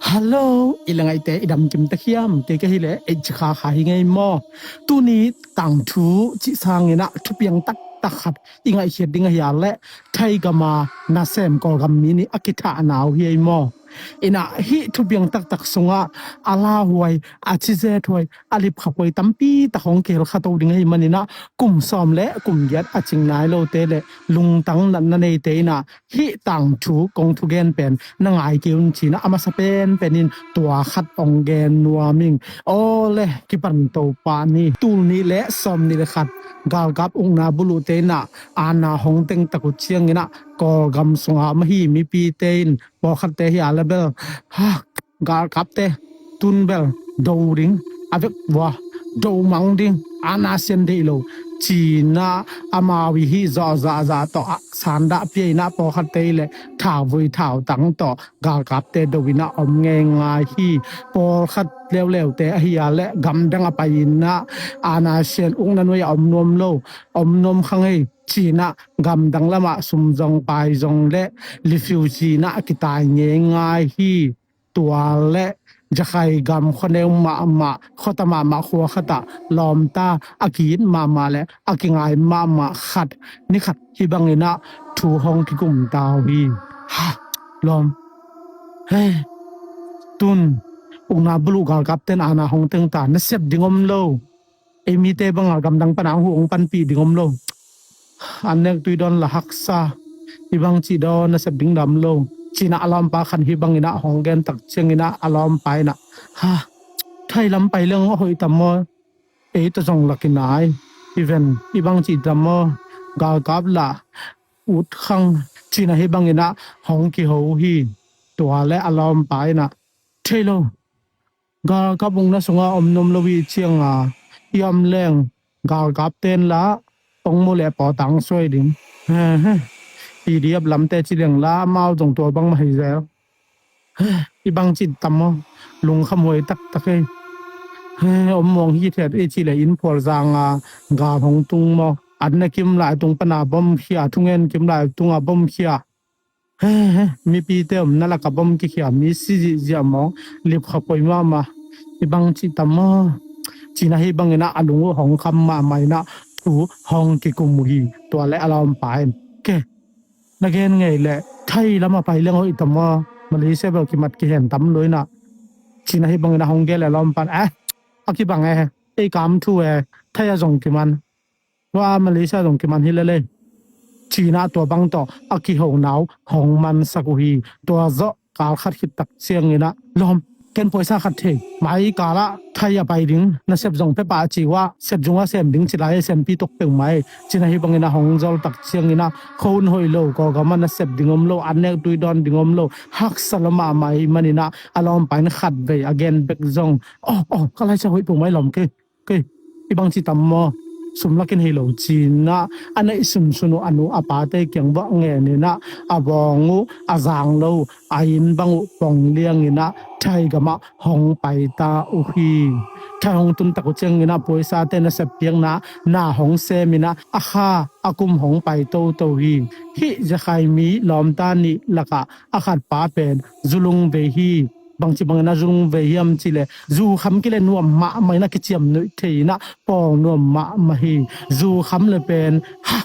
Hello, ilang ite idam kim takiam te ka hile e chikha kha hi ngai mo tu ni tang thu chi sang ina thupiang tak takhat ingai hiat dinga ya le thai gama na sem ko gam mi ni akitha naw hi mo ina hi thupiang tak tak sunga ala huai achi je thoi alip khapoi tampi ta hong kel kha to dinga hi manina kum som le kum yat aching nai lo te le lung tang nan na nei te na hi tang thu kong thu gen pen na ngai kiun china ama sa pen penin tua khat ong gen nuaming ole ki pan to pa ni tul ni le som ni le khat gal gap ung na bulu te na ana hong teng taku chiang ina kol gam sunga ma hi mi pi tein bo khat te hi ala bel ha gal gap te tun bel do ring avek wa do mang ding ana sen de lo China amawi hi za to sanda pi na po khat te le tha vui thao tang to gal gap te do wina om nge ngai hi po khat lew te hi ya le gam dang a pai na ana sen ung na noi om nom lo om nom khang ei China gam dang lama sum jong pai jong le refugee na kitai nge ngai hi tua le jakai gam khoneu ma khotama ma khwa khata lomta akin ma le akingai ma khat ni khat hi bangina thu hong ki kum taw hi ha lom hey tun ungna bulu gal kapten ana hong teng ta na sep dingom lo emi te bang gam dang pana hu ong pan pi dingom lo anek tuidon la haksa ibang chi do na sep ding dam lo China alam pa khan hi bangina honggen tak chengina alam pai na ha thai lam pai leng hoi tammo e to jong lakinai even ibang chi tammo gal gap la ut khang China hi bangina hong ki ho hi to le alam pai na thelo gal gap bung na sunga om nom lowi chianga yam leng gal gap ten la tong mo le po tang soi ding haปีเดียบลำแต่จิเลียงลาเมาจงตัวบังมาให้แล้วอีบังจิตตำมลุงขโมยตักเฮ้อมมองฮีเทดจิเลอินพอลจางากาของตุงมออันนกิมหลายตุงปนาบอมเขียทุงเงินกิมหลายตุงบอมเขียมีปีเต็มนั่นละกับบอมเขียมีสิจิมองลิบขโมยมาอีบังจิตตำมจีน่าให้บังนะอลุงของคำมาใหม่นะถูห้องกิกุมุฮีตัวและอารมณ์ไปแกนักเรียนไงแหละไทยแล้วมาไปเรื่องเอาอีตมมาเลเซียแบบกิมัดกิเห็นตำเลยนะจีน่าให้บังนะฮงเกลแล้วปันเอากี่บังไอ้กามทั่วไทยส่งกิมันว่ามาเลเซียส่งกิมันฮิเลเลยจีน่าตัวบังต่อเอากี่หงหนาวหงมันสักวีตัวเจาะกาลขัดขิดตักเสียงนี่นะลมเกณฑ์ปอยซาขัดเทหมายกาละไทยไปดิ้งนะเสพจงไปป่าจีว่าเสพจงว่าเสพดิ้งจิไลเสพปีตกเป่งไหมจีน่าให้บังนะหงจอลตักเสียงนี่นะคนหอยโลก็มันนะเสพดิ้งอมโลอันเนกตุยดอนดิ้งอมโลฮักสลมาไหมมันนี่นะอารมณ์ไปนะขัดไปagain back จงก็ไล่จะหอยปุ่งไหมหลอมเกอีบังจิตามมอสมลักินให้โลจีนะอันนี้สมสุนอนุอปาเตเกียงบ่เงนี่นะอบองอาจางโลอายินบังปองเลียงนี่นะไทยกะมะหงไปตาอุฮีไทยหงตุนตะกุเจงนี่นะปวยซาเตนะเสเปียงนะหน้าหงเซมินะอะคาอากุมหงไปโตฮีฮิจะใครมีลอมตานี่ละกะอาขัดปาเป็นจุลุงเวฮีบางทีบางนะจุงเวียมจิเลจูคำกิเลนัวมาไม่นักเจียมนุเทนะปองนัวมาฮีจูคำเลยเป็นฮะ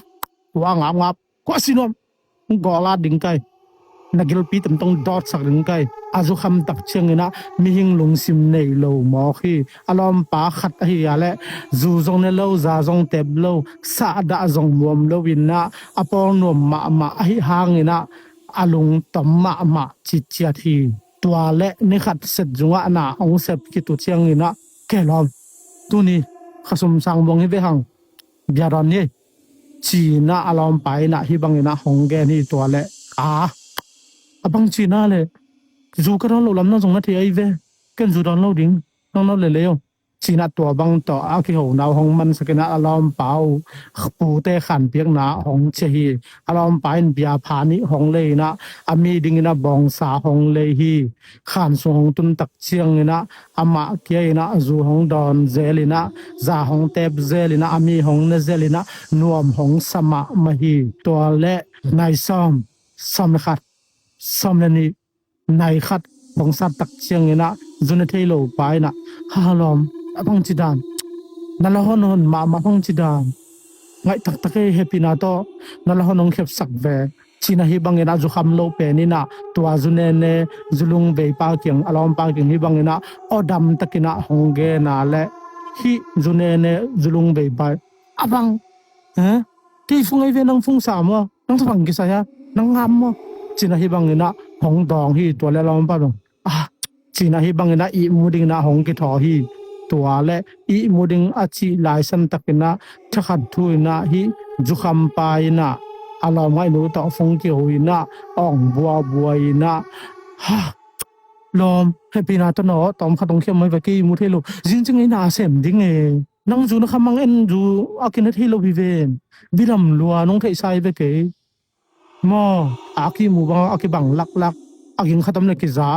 ว่างาบกว่าสินัวกอลาดิ่งไกนักกิลปีต้องดอดสักดิ่งไกอาจูคำตักเชียงนะมีหิงลงซิมในโลมอคีอารมณ์ปาขัดฮีอะไรจูจงเนโลซาจงเตบโลสาดาจงมวมโลวินนะอปองนัวมาฮีหางนะอาลุงตอมมาจิตเจียทีตัวและนี่ขัดเสร็จจังหวะน่ะองเสพกิตุเชียงนี่นะแก่ลอมตัวนี้ขสมสังวงให้ไปหังเบียรอนนี่จีน่าอารมณ์ไปน่ะที่บางนี่นะหงแกนี่ตัวและบางจีน่าเลยจูก็ต้องเราลำน้องสงนาทีไอ้เว้กันจูดอนเราดิ้งน้องเราเลยเลยจีน่าตัวบางต่ออาคิโหนาวหงมันสกินะอารมณ์เปล่าปูเตขันเปียกหนาหงเชีอารมณ์ไปเบียพานิหงเลยนะอามีดิ้งนะบองสาหงเลยฮีขันสงตุนตักเชียงนะอามาเกียนะจูหงดอนเจลินะจาหงเตบเจลินะอามีหงเนเจลินะนวมหงสมะมหีตัวและนายซ้อมขัดซ้อมนี่นายขัด ของสัตว์ตักเชียงนะจุนเทโลไปนะฮาลอมพังจิดานนั่นละฮอนนมาพังจิดานไงตักเฮปินาโตนั่นละฮอนงเข็บสักเวชีนะฮิบังเงนะจุคำโลเปนี่นะตัวจุนเนจุลุงเบปาเกียงอลอมปาเกียงฮิบังเงนะอดัมตะกินะฮงเกนะและฮิจุนเนจุลุงเบปาอบังที่ฟงไอเวนังฟงสามวะนังฟังกิสายะนังงามวะชีนะฮิบังเงนะฮงดองฮิตัวและลอมปาดงชีนะฮิบังเงนะอีมูดิงนะฮงกิทอฮีตัวและอีมูดิงอาชีไลซันตะกินะทะขัดทุยนะฮิจุคำปายนะอารมณ์ไม่รู้ต่อฟงเกี่ยวอินะอ่องบัวอินะลมให้ปีนาตนอตอมขัดตรงเข้มไม่ไปกี่มุเทโลจริงๆไอ้นาเสมดิ้งนังจูนะคำมังเอ็นจูอากินเทโลวิเวนบิลำลัวน้องเทใส่ไปเกยมออากิมูบังอากิบังลักอากินขัดตำเนกิจา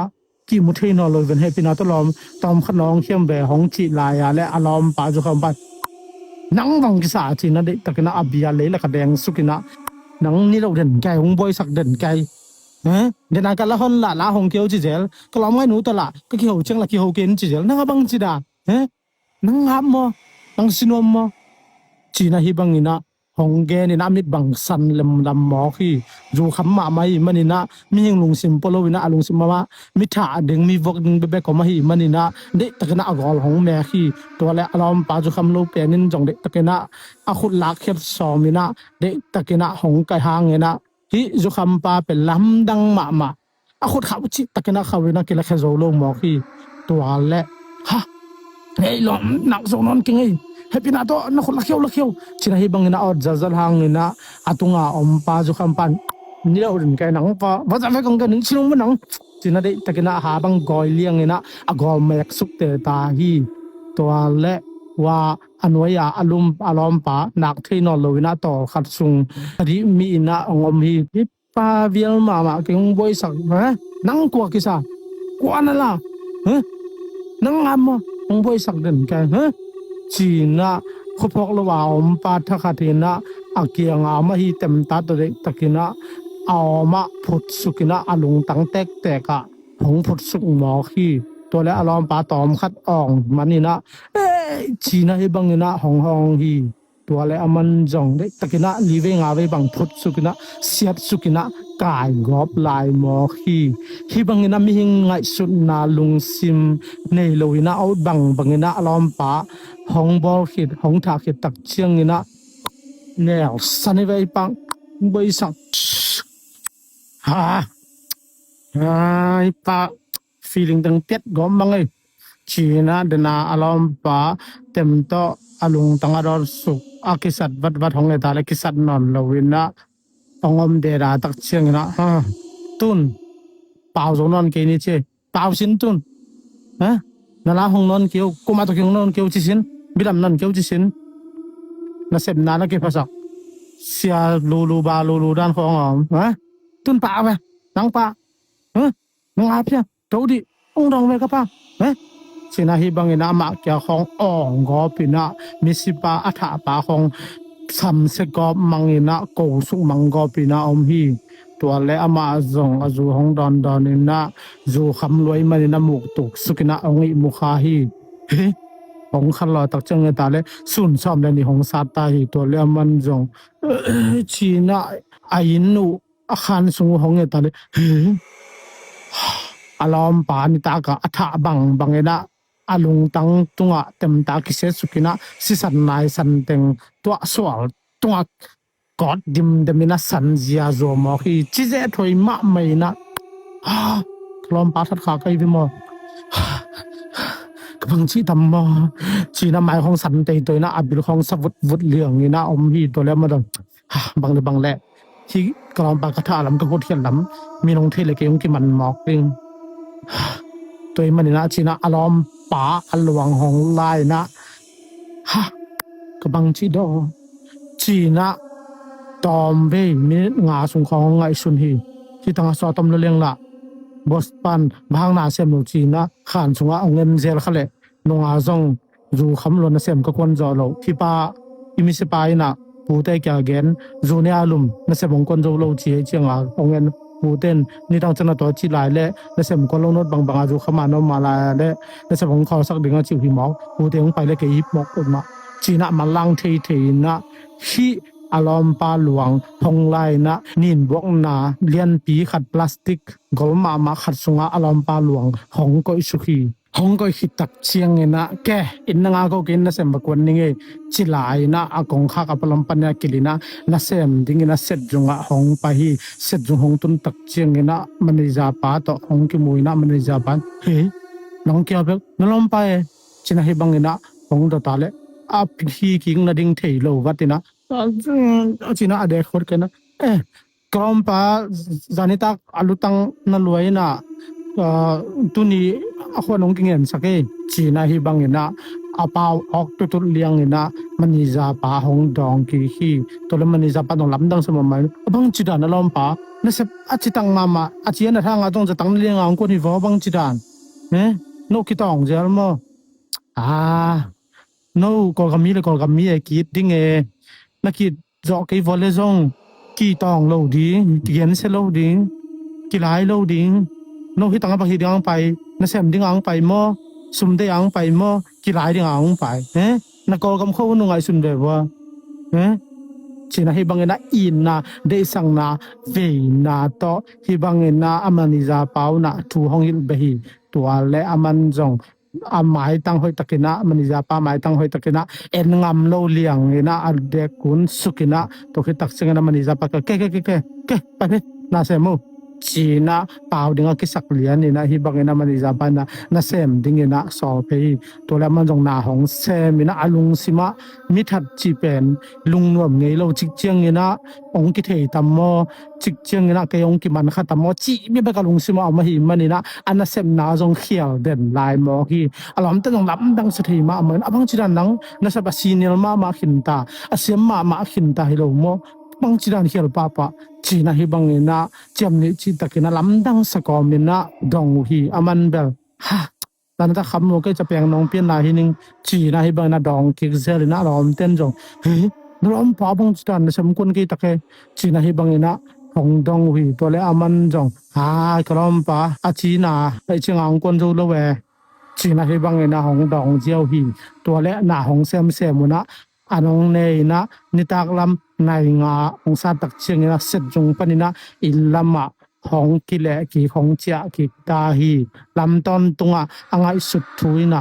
กี่มุเทนอโลเวนให้ปีนาตลอมตอมขัดน้องเข้มแบบห้องจีลายและอารมณ์ปาจุคำปัดนังวังกิสาจีนะเด็กตะกินะอับยาเลยและกระแดงสุกินะนังนี่เราเด่นไก่หงบอยสักเด่นไก่เดนากะละฮอนละหงเกียวจิเจลก็ลอมไงหนูตะละก็ขี้หูจังละขี้หูเกนจิเจลนังบังจิดานังฮับมอนังซินอมมอจีนะฮิบังอินะหงเกนี่นะมิดบังสันลำหมอขี้จูคำมาไม่มันนี่นะมียังลุงซิมโปโลวินะลุงซิมมามิถาดึงมีวกดึงเบเบก็มาหิมันนี่นะเด็กตะกะนะอกอลหงแม่ขี้ตัวและอารมณ์ปาจุคำโลเปนินจงเด็กตะกะนะอะขุดลักเข็บซอมินะเด็กตะกะนะหงไก่หางเงนะฮิจุคำปาเป็นลำดังมาอะขุดขับจิตะกะนะเขาวินะกิละแค่โซโลหมอขี้ตัวและฮะเฮ้ยลอมนักโซนอนกิงให้ปีนาโตนักคนละเขียวชินะฮิบังนะอดจัลหางนะอะตุงาอมปาจุคำปันนี่เราดึงแกหนังปะว่าจะไม่กังกันหนึ่งชิลมันหนังชินะเด็กตะกินะหาบังกอยเลี้ยงนะอะกอมแมกสุกเตตาฮีตัวและว่าอันวายาอารมณ์ปานักที่นอนลวินะต่อขัดซุงอดีมีนะองอมฮีพิปาเวียลมาเก่งบอยสักนังกว่ากิซากว่านั่นล่ะนังงามองบอยสักเด่นแกจีนะขบพกละว่าอมปาทะคาเทนะอาเกียงอามาฮีเต็มตาตัวเด็กตะกินะเอามาพุดสุกินะอลุงตังแตกะหงพุดสุกหมอขี้ตัวและอารมณ์ปาตอมคัดอ่องมันนี่นะจีนะให้บังนะหองฮีตัวและอมันจงเด็กตะกินะลีเวงาเวบังพุดสุกินะเสียบสุกินะกายกอบลายหมอขี้ฮีบังนะมีหิงไงสุดนาลุงซิมในโลวินะเอาบังนะอารมณ์ปาหงบอลขิดหงถาขิดตักเชียงนี่นะแนวสันนิเวปังบอยสังไอ้ปา feeling ตั้งเปียดกอมบังชีนะเดนาอารมณ์ปาเต็มโตอลุงตังอรสุกอากิสัดวัดหงเอตาเลกิสัดนอนลวินะองอมเดราตักเชียงนะตุนเปล่าจงนอนเกนี่เชเปล่าสินตุนนาลาหงนอนเกียวกุมาตกิงนอนเกียวจิสินบิลำนอนเกียวจิสินนาเสพนาละเก็บภาษาเสียลูบาลูด้านของอ๋อตุนป่าไปนังป่านังอาเพียโตดิองดองเวกป่าสินะฮิบังอินะมาเกี่ยวของอ่องกอปินะมิสิปาอัฐาปาของซัมเซกอบมังอินะโกสุมังกอปินะอมฮีตัวและอามาจงอจูหงดอนอินะจูคำรวยมันอินะมุกตุกสุกินะองอิมุคาฮีหงคันลอตักจังเงตาเลสุนซ้อมและนี่หงซาตาฮีตัวและมันจงชีนะอายินนูอาคารสูงหงเงตาเลอารมณ์ปานิตากะอัฐะบังเอนะอลุงตังตุงะเต็มตากิเสสุกินะสิสันนายสันเต็งตัวสวลตุงะกอดดิมเดมินะสันเจียโซมอฮีจิเจถอยมะไม่นะลอมปาทัดขาไกวิมอกบังชีทำมาชีนะหมายของสันเตยตัวนะอับดุลของสวุดเหลืองนี่นะอมฮีตัวแล้วมาดบังแหละที่กลอมปากกะทาลำกะโกเทียนลำมีน้องเทเลเกยงที่มันหมอกเองตัวมันนี่นะชีนะอารมณ์ป่าอลวงของลายนะกบังชีดอชีนะตอมเวมีงาสุงของไงสุนฮีที่ตั้งสอตอมเลี้ยงละบอสปันบางนาเซมนูจีนะขานสุงเอาเงินเซลเขาเลยนงอาซงจูคำลนเซมก็ควรจอโลที่ป้าอิมิสปายนะผู้ได้แก่เกณฑ์จูเนียลุมนั่นเซมงคนจูโลจีเชียงเอาเงิน หูเต้นนี่ต้องจนะตัวจิหลายและและเสมก็ลงโนดบางๆอาจุขมาโนมาลาและและสมองเขาสักดึงจิวหิมอกหูเต้งไปและเกยิบมอกออกมาจีนะมาลังเทนะฮิอารมณ์ปาหลวงหงไลนะนินบวกนาเลียนปีขัดพลาสติกกลมาขัดสงอารมณ์ปาหลวงหงก็สุขีหงก็หิตักเชียงนะแกอินงาก็กินนะเสมบกวนนี่จิหลายนะอากงข้ากับพลัมปัญญากิลินะนะเสมดิ้งนะเสร็จจงอะหงไปฮีเสร็จจงหงตุนตักเชียงนะมันจะปาต่อหงกิมวยนะมันจะปาเฮ้น้องเกี่ยวกับนลมไปจินะให้บังนะหงตัวตาเลอาพี่กิงนะดิ้งเทโลวัตินะจินะอเดขวดกันนะกรอมปาจานิตักอาลุตังนั่นรวยนะตุนีako nong kingen sake china hi bangina apaw ok tutut liangina maniza pa hong dong ki hi tole maniza pa dong lamdang sa mamay abang chidan alom pa nasep achitang mama achian na thanga dong zatang liang ang ko ni vo bang chidan no kitong jel mo no ko kami e kit ding e nakit zo kai vole zong ki tong lo ding kien se lo ding ki lai lo ding no hi tanga ba hi ding pai na sem ding ang pai mo sum de ang pai mo ki lai ding ang pai na ko kam kho nu ngai sun de wa china hi bangena in na de sang na ve na to hi bangena amaniza pau na thu hong hil behi tua le aman jong amai tang hoi takina maniza pa mai tang hoi takina en ngam lo liang ina ade kun sukina to hi tak singa maniza pa ke pa ne na se mo china pau dinga ki saklian ni na hi bangena maniza pa na sem dingina so pe to la man jong na hong sem ina alung sima mi that chi pen lung nuam ngei lo chik chiang ina ong ki thei tammo chik chiang ina ke ong ki man kha tammo chi mi ba ka lung sima ma hi manina ana sem na jong khial den lai mo ki alom ta jong lam dang sa thei ma man abang chiran nang na sa basinil ma khinta asem ma khinta hi lo mo bang chiran khial papa china hi bangena chamni chi takina lamdang sakomina dong hi aman bel tan ta kham no ke cha peng nong pian na hi ning china hi bangena dong ki zelina rom ten jong rom pa bang chiran sam kun ki take china hi bangena hong dong hi to le aman jong krom pa a china ai chingang kon zo lo we china hi bangena hong dong jiao hi to le na hong sem na anong nei na nitak lam nai nga ong sa tak chiang na set jong panina ilama hong ki le ki hong chia ki ta hi lam ton tunga angai sut thuina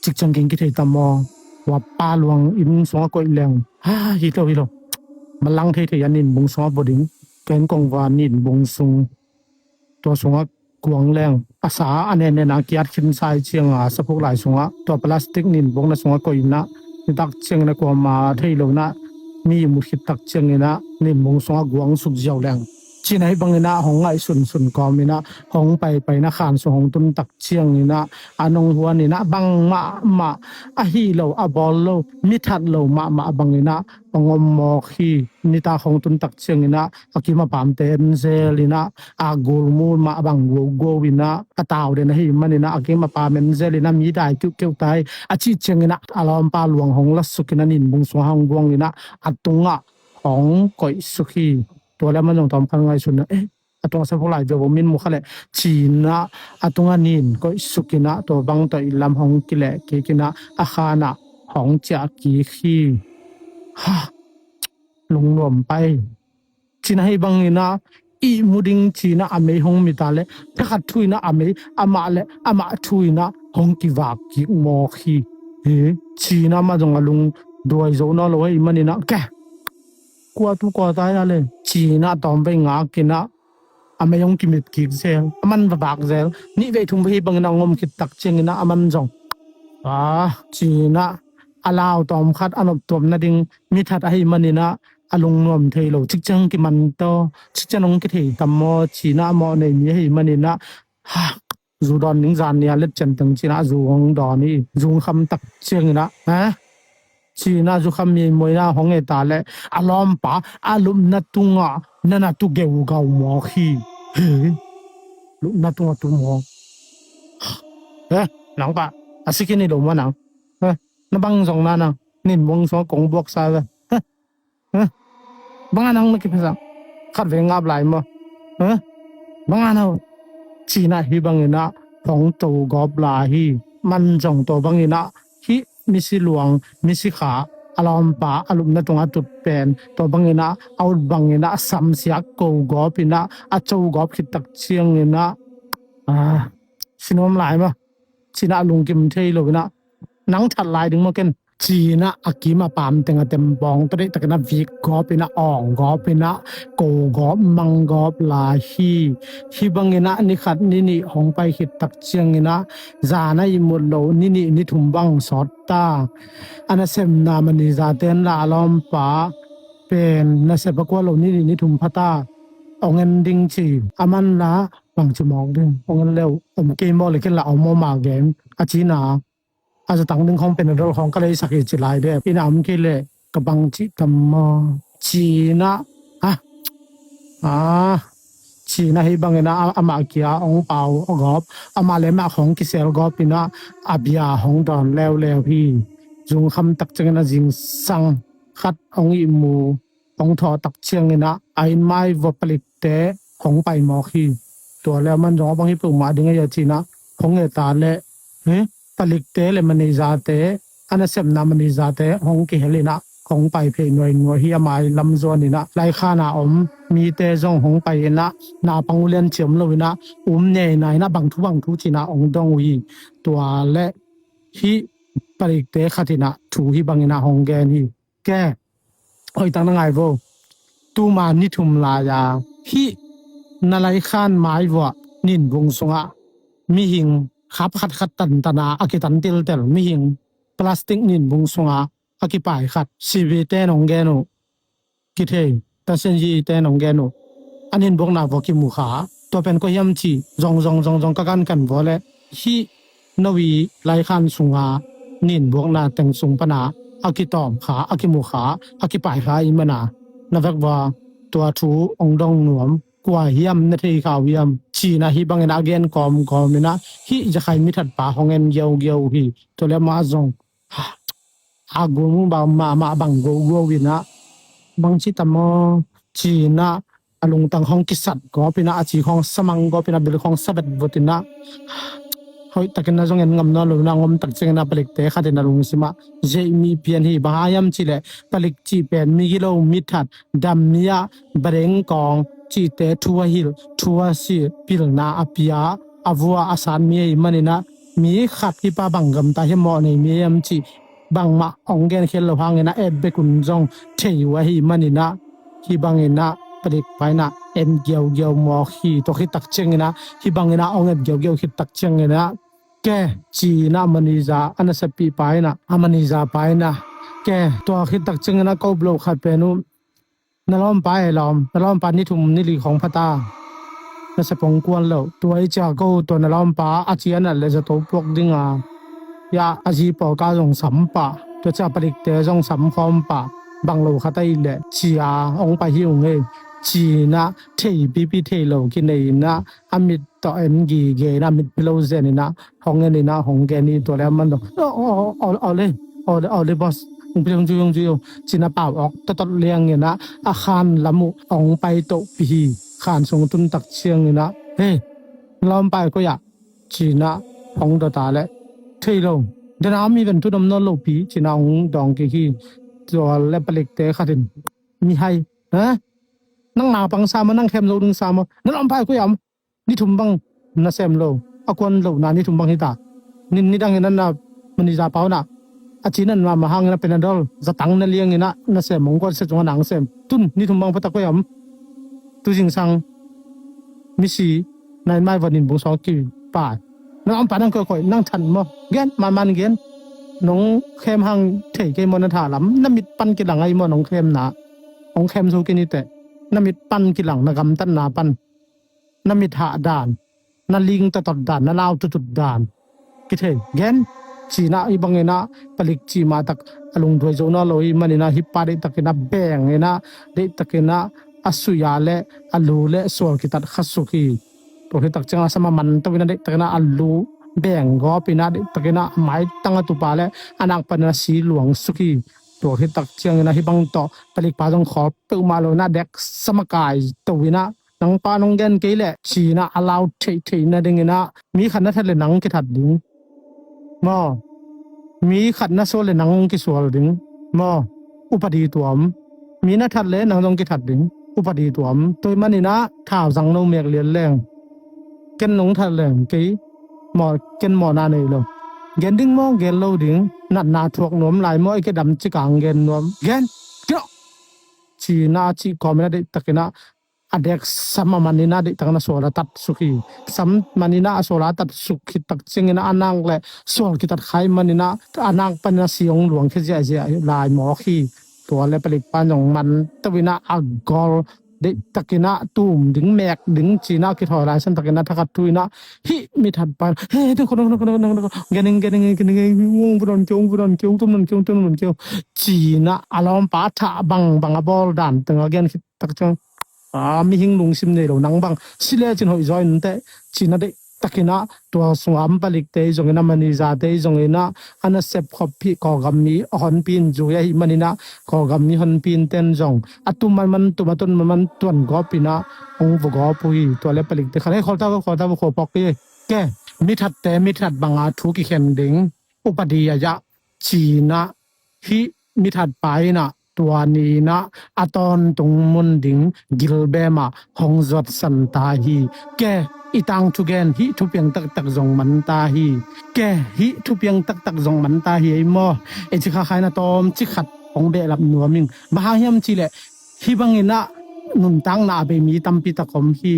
chik chang king ki thei tamo wa pa luang in so ko leng hi lo malang thei yanin bung so boding ken kong wa nin bung sung to songa kuang leng asa ane na kiat khin sai chianga sapuk lai songa to plastic nin bong na songa ko ina tak chiang na ko ma thailo na mi mu khit tak chiang ina nin bong songa guang suk jiao leng chinai bangina hongai sun komina hong pai na khan so hong tun tak chiang ina anong huan ina bang ma a hi lo a bol lo mi that lo ma bangina pangom mo khi nita hong tun tak chiang ina akima pam ten zelina a gol mu ma bang go wina ataw de na hi manina akima pa men zelina mi dai tu tai a chi chiang ina alom pa luang hong la sukina nin bung so hang buang ina atunga hong koi sukhiตัวแล้วมันต้องทำข้างไงสุดนะatong sa pulai jo min mo khale china atunga nin ko sukina to bang to ilam hong kile ke kina akhana hong cha ki khi lung lom pai china hi bang ina i muding china ame hong mitale takhat thuina ame ama thuina hong ki wak ki mo khi china ma jong alung doi zo no lo hi manina ka kwa ta ya le china tom be nga kina amayong kimit ki zel aman babak zel ni ve thum hi bang na ngom ki tak chengina aman jong china alaw tom khat anop tom na ding mi that a hi manina alung nom theilo chikchang ki man to chichanong ki thei tammo china mo nei mi hi manina zu don ning zan nia let chen tang china zu hong do ni zung kham tak chengina china zu kham mi moina hong e ta le alom pa alum na tunga nana tu geu gau mo khi lu na tunga tu mo nang pa asiki ni lo mo nang na bang jong na nang nin mong so kong bok sa bang nang makipasa ขัดเวงงับไหลมาบางอันเอาจีน่าฮีบางอินะของตัวกอบลาฮีมันจงตัวบางอินะฮีมิสิหลวงมิสิขาอารมณ์ป่าอารมณ์นั่นตรงอัตุเป็นตัวบางอินะเอาบางอินะสัมเสียกูกอบอินะอาจูกอบคิดตักเชียงอินะสินอมไหลมาจีน่าลุงกิมเทยโลนะนังทัดลายดึงมาเกันจีน่าอากิมาปามเต็งเต็มบองตัวนี้ตะกันนะวิกกอบอินะอ่องกอบอินะกูกอบมังกอบลาฮีบังอินะนี่ขัดนี่หงไปคิดตักเชียงอินะจานะอิมุลโลนี่ถุมบังสอดตาอันนั้นเซมนามันนิจาเต็นละอารมณ์ป่าเป็นนั่นเซปกว่าโลนี่ถุมพัตตาเอาเงินดิ้งจีอามันละบางชั่วโมงดึงเอาเงินเร็วเกมบอลเลยกันละเอาโมมาเกมอาจีนาอาจจะตั้งดึงของเป็นเราของก็เลยสักจิตลายด้วยพี่น้ำกิเลกับบางจิตมอจีนะชีนะให้บางเงินอามาเกียองเปาอกอบอามาเลมาของกิเซลกอบพี่นะอาบิยาของดอนแล้วพี่จุงคำตักเจงนะจิงสังขัดองอิมูองทอตักเชียงนะไอ้ไม้วัปลิกเตะของไปหมอคีตัวแล้วมันร้องบางที่ปุ่มมาดึงไอ้จีนะของเอตาเละปลิกเตะเลยมันนิจาเตะอันนั้นเสพนามันนิจาเตะของกิเฮลินะของไปเพย์หน่วยเฮียมาลำจวนนี่นะไล่ข้านามีเตจงของไปนะนาปังอุเลียนเฉียมเลยนะเนี่ยนายนะบางทุจีนะดงวีตัวและฮีปริกเตขัดินะถูฮีบางนะของแกนี่แกเอ้ยตั้งนั่งไงโวตูมานิทุมลายาฮีนาไลข้านไม้วะนินวงสงะมีหิงขับขัดตันตนาอากิตันเตลมีหิงพลาสติกนินวงสงะอากิปายขัดชีวิตเตนองแกโนกิเทแต่เส้นยีเตนองแกโนอันนี้บอกนาบอกกิมุขาตัวเป็นก็ย่ำจีจงกันวอลเลยฮีนวีไลขันสุงานินบอกนาแต่งสุงปนาอากิตอมขาอากิมุขาอากิปายขาอิมนานาเวกว่าตัวทูองดงหนวมกว่าเฮียมนาทีข่าวเฮียมชีนะฮีบังเงินอาเกนกอมนี่นะฮีจะใครมิถัดป่าของเงินเยียวฮีตัวเลี้ยมาจงอากูมุบามาบังกูวินะบางชิตามอจีนะอารมณ์ต่างของกิสัตก็เป็นอาชีของสมังก็เป็นอาบิลของสับดบุตินะเฮ้ยแต่กันนะจงเงินงำนอลุนางมตักเจงนะผลิตเตะขัดนะลุงสิมาเจมีเพียนฮีบายามชิเลผลิตจีเป็นมีกิโลมิถัดดำมียาเบรงกองจีเตทัวฮิลทัวซีพิลนาอภิยาอวัวอาสานมีมันนะมีขัดที่ป้าบังกำตาเฮมอในมียามจีบางมาองเกนเคลโลฮังนะเบกุนจงเทยวะฮีมันนะฮีบังนะผลิตไปนะเกียวมอฮีตัวฮิตักเจงนะฮีบังนะองเกียวฮิตักเจงนะแกจีนะมันนิจาอันนั้นสปีไปนะอามันนิจาไปนะแกตัวฮิตักเจงนะก็บล็อกขัดเป็นนู้นล้อมไปล้อมปานี่ทุ่มนี่ลีของพัตตานั่นสปงกวนแล้วตัวไอ้เจ้าก็ตัวนล้อมปาอาเจียนเลยจะตัวพวกดิ้งยาอาจีปอกาจงสัมปะตัวเจ้าผลิตเตจงสัมคอมปะบางโลขัดได้เลยชีอาองไปหิวเงยชีนะเทปีเทโลกินเลยนะอามิดต่อเกนะมิดพิโลเซนี่นะห้องเงินนี่นะห้องแกนี่ตัวแล้วมันเอาเลยบอสจงจีน่าเปล่าออกตดเลี้ยงเนี่ยนะอาคารละมุอองไปโตปีขานทรงตุนตักเชียงเนี่ยนะเฮ้ล้อมไปก็อยากจีน่าห้องตัวตาและเทลงเดินอามีเป็นทุนน้ำนอลปีจีน่าองดองกี่ตัวเล็บเล็กเตะขัดินมีให้นั่งหนาปังสามนั่งเข้มโลดึงสามนั่นล้อมไปก็อยากนี่ทุ่มบังน่าเซมโลอากวนโลนานี่ทุ่มบังฮิตานี่ดังนั้นนะมันนิจาเป้านะอาชีนั้นมาหางนะเป็นอันดอลจะตั้งนั่นเลี้ยงนะนั่นเสมงก็เสจงหนังเสมตุนนี่ทุ่มบังพัตตะก็ยำตุจิงสังมิสีนายไม่วันนินบุษองกีป่านั่งอันป่านั่งค่อยนั่งทันมั้งเงี้ยมันเงี้ยน้องเข้มหางเทเกมอนถาลำน้ำมิดปั้นกิหลังไอ้มั้งน้องเข้มนะน้องเข้มสู้กินนี่แต่น้ำมิดปั้นกิหลังนักกำตันนาปั้นน้ำมิดหาด่านนั่นลิงตะตอดด่านนั่นเล่าตุดด่านกิเทเงี้ยจีน่าอีบังเงินะผลิตจีมาตักอารมณ์ด้วยโจนาโลอีมันนะฮิปปาได้ตักนะแบงเงินะได้ตักนะอสุยาเละอลูเละส่วนกิตัดขัดสุขีตัวที่ตักจังสมามันตัวนั้นได้ตักนะอลูแบงก็ปีนะได้ตักนะไม้ตั้งตุปาเละอนักปนสีหลวงสุขีเป ตัวที่ตักเชียงนะฮิบังต่อปลิกปาต้องขอเปิมาโลนะเด็กสมกายตัววินะนังปานงเกนเกยแหละชีนะอลาวเทนะดึงนะมีขันนะทะเลนังกิทัดดึงมอมีขันนะโซเลนังกิสวลดึงมออุปดีตัวมมีนะทัดเลนังต้องกิทัดดึงอุปดีตัวมตัวมันนี่นะท่าวสังโนเมกเลียนแรงเกนนงทัดแรงเกยมอเกนมอนาเนยโลเกนดึงมอเกนโลดึงนัดนาทวกนวมหลายมอไอเกดำจิกางเกนนวมเกนเกาชีนาชีกอมนะเดตะกนะadek sama manina de tangna sola tat sukhi sam manina sola tat sukhi tak chingina anang le sol kitat khai manina anang panna siong luang khia ja lai mo khi to le palik panong man tawina agol de takina tum ding mek ding china ki thoi lai san takina thakat tuina hi mi that pa he tu kono gening wong buron tum non kyong china alom pa tha bang bol dan tang again tak chang mi hing lung sim nei lo nang bang sile chin hoi join te china de takina to sungam palik te jongena mani za te jongena ana sep khopi ko gammi hon pin ju ya manina ko gammi hon pin ten jong atum man tumatun man tuan go pina ong bo go pui to le palik te khale khota ko pok ke mi that banga thu ki khen ding upadiya ya china hi mi that pai naตัวนี้นะอาตอนตรงมุนดิงกิลเบมาฮองจอดสันตาฮีแกอีตังทุเกนฮิทุเปียงตักจงมันตาฮีแกฮิทุเปียงตักจงมันตาฮีไอมอเอจิคาไคนะตอมจิขัดองเบลับนัวมิงบาฮยามจิเลฮิบังอินะนุนตังนาเบมีตัมปิตะคอมฮี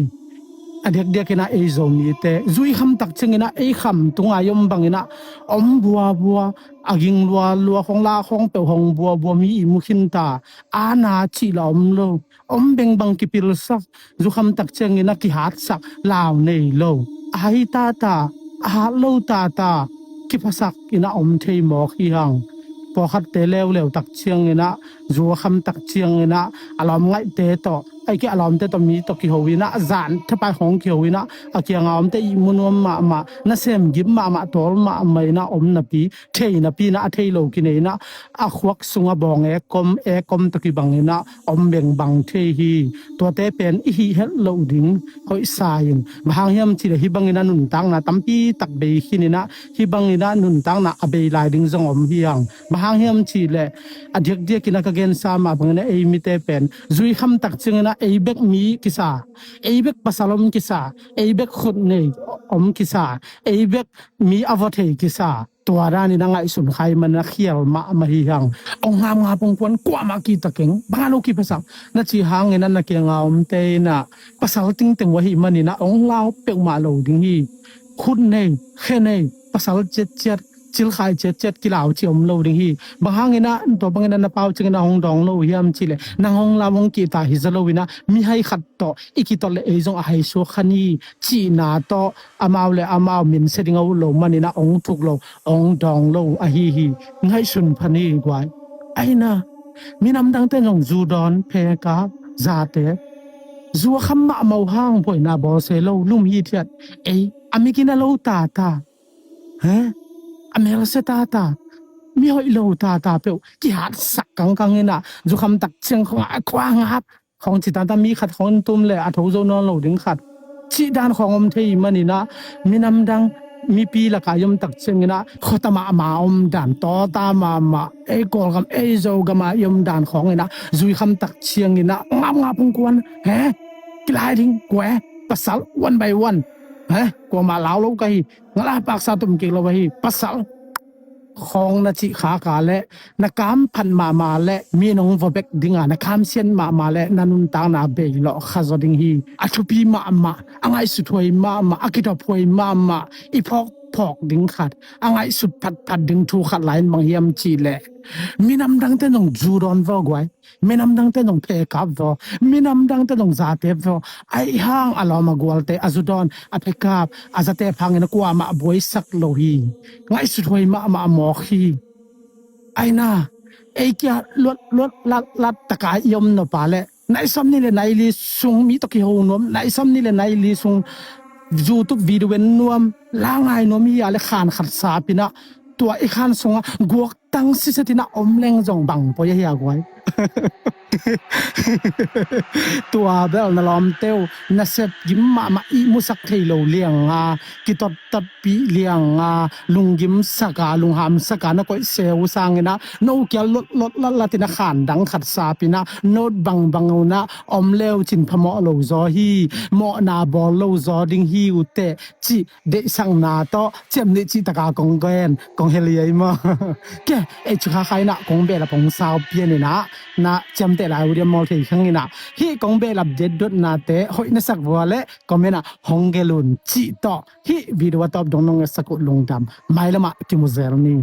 adek ina e zomi te zui kham tak chengina e kham tunga yom bangina om bua aging lua khong la khong pe hong bua mi mukhin ta ana chi lom lo om beng bang ki pil sak zu kham tak chengina ki hat sak law nei lo ai ta a lo ta ki phasak ina om thei mo khi hang po khat te lew tak chengina zu kham tak chengina alom ngai te toไอ้แกอารมณ์แต่ตอนนี้ตกิโฮวินะจานถ้าไปของเขียววินะอาเกียงอมแต่อีมุนวมมาน่าเสมยิบมาตอลมาไม่นะอมนะปีเทนะปีนะเทโลกินเนะอาควักสุงบองเอกอมตะกี้บังนะอมเบงบังเทฮีตัวเตเป็นอีเฮลโลดิงหอยสายบางยามที่ฮิบังนะนุนตังนะตั้มปีตักเบขินนะฮิบังนะนุนตังนะอเบยลายดิงจงอมเฮียงบางยามที่เลยอเดียกินกะเกนซามาบังนะเอมิเตเป็นจุยคำตักจึงนะeibek mi kisa eibek pasalom kisa eibek khut nei om kisa eibek mi avothe kisa tuara ni nanga isun khai man na khial ma hi hang ong ngam nga pong kwan kwa ma ki takeng bangalo ki pasang na chi hang ena na ke nga om te na pasal ting wa hi manina ong lao pek ma lo ding hi khut nei khe nei pasal chet chil khai chet ki lao chi om lo ding hi bang ena to bang ena na pau ching na hong dong lo hiam chi le na hong la wong ki ta hi zalo wina mi hai khat to ikitol le ezong a hai so khani chi na to amau min setting au lo manina ong thuk lo ong dong lo a hi ngai sun phani gwai aina minam dang te nong zu don phe ka za te zu kham ma mau hang phoi na bo se lo lum hi thiat ei amikina lo ta ha amel se ta mi hoi lo ta pe ki hat sak kang ina zu kham tak cheng khwa ngap khong chi ta mi khat khon tum le a tho zo non lo ding khat chi dan khong om thei manina minam dang mi pi la ka yom tak cheng ina khotama ma om dan to ta ma e kol gam e zo gama yom dan khong ina zui kham tak chiang ina ngap pung kwan he klai ding kwe pasal one by one ko ma lao lo kai ngala pak sa tum ki lo hi pasal khong na chi kha ka le na kam phan ma le mi nong vo bek dinga na kam sian ma le nanun ta na be lo khazo ding hi athupi ma angai su thoi ma akita phoi ma I phok ding khat angai su phat ding thu khat lain mang hiam chi le minam dang te nong ju ron vo gwai minam dang te nong phe kap vo minam dang te nong za te vo ai hang aloma gwal te azudon apekap azate phang na kwa ma boi sak lo hi ngai su thoi ma mo hi ai na ei kya lot lat taka yom no pale nai som ni le nai li sung mi to ki ho nom nai som ni le nai li sung YouTube video nuam langai no mi ale khan khat sa pina tua I khan songa guak tang si sa tina omleng jong bang po ya gwai tua bel na lom teu na sep gim ma i musak thailo liang ki tot tat pi liang lunggim saka lungham saka na koi seu sangena no kyal lot la tina khan dang khat sa pina not banguna omleu chin phamo lo zo hi mo na bol lo zo ding hi ute chi de sang na to chem ni chi taka kong gen kong heliai ma ke e chha khai na kong be la pong sao pien ni na chem te la uriam mol thei khang ni na hi kong be lap det dot na te hoi na sak wa le komena hongelun chi to hi video top dong nong sakut longdam mailama ki muzel ni